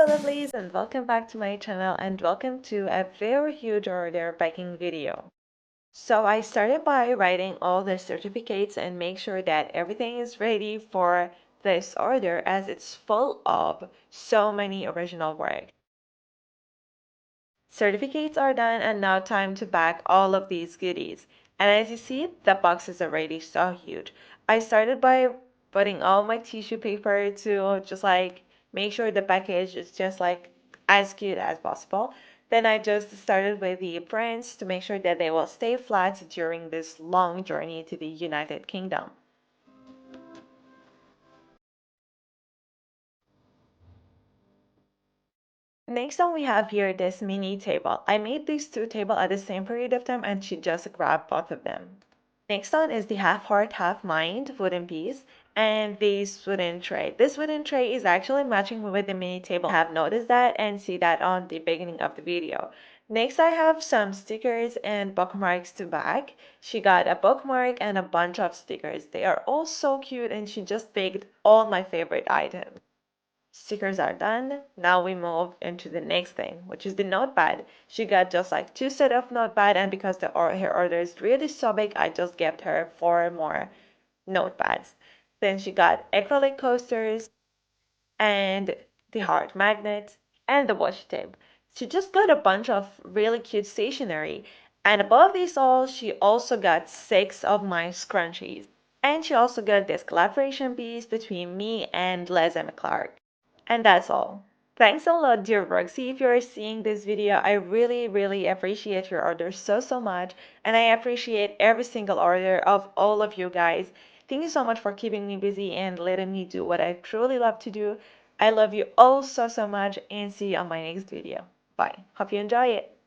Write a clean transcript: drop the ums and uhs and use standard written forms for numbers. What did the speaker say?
Hello lovelies and welcome back to my channel and welcome to a very huge order packing video. So I started by writing all the certificates and make sure that everything is ready for this order as it's full of so many original work. Certificates are done and now time to pack all of these goodies. And as you see, the box is already so huge. I started by putting all my tissue paper to just like make sure the package is just like as cute as possible. Then I just started with the prints to make sure that they will stay flat during this long journey to the United Kingdom. Next on we have here this mini table. I made these two tables at the same period of time and she just grabbed both of them. Next on is the half heart, half mind wooden piece and this wooden tray. This wooden tray is actually matching with the mini table. I have noticed that and see that on the beginning of the video. Next I have some stickers and bookmarks to back. She got a bookmark and a bunch of stickers. They are all so cute and she just picked all my favorite items. Stickers are done. Now we move into the next thing, which is the notepad. She got just like two set of notepad, and because her order is really so big, I just gave her four more notepads. Then she got acrylic coasters and the heart magnet and the washi tape. She just got a bunch of really cute stationery. And above these all, she also got six of my scrunchies. And she also got this collaboration piece between me and LYSM Clark. And that's all. Thanks a lot, dear Roxy. If you're seeing this video, I really appreciate your order so much. And I appreciate every single order of all of you guys. Thank you so much for keeping me busy and letting me do what I truly love to do. I love you all so much and see you on my next video. Bye. Hope you enjoy it.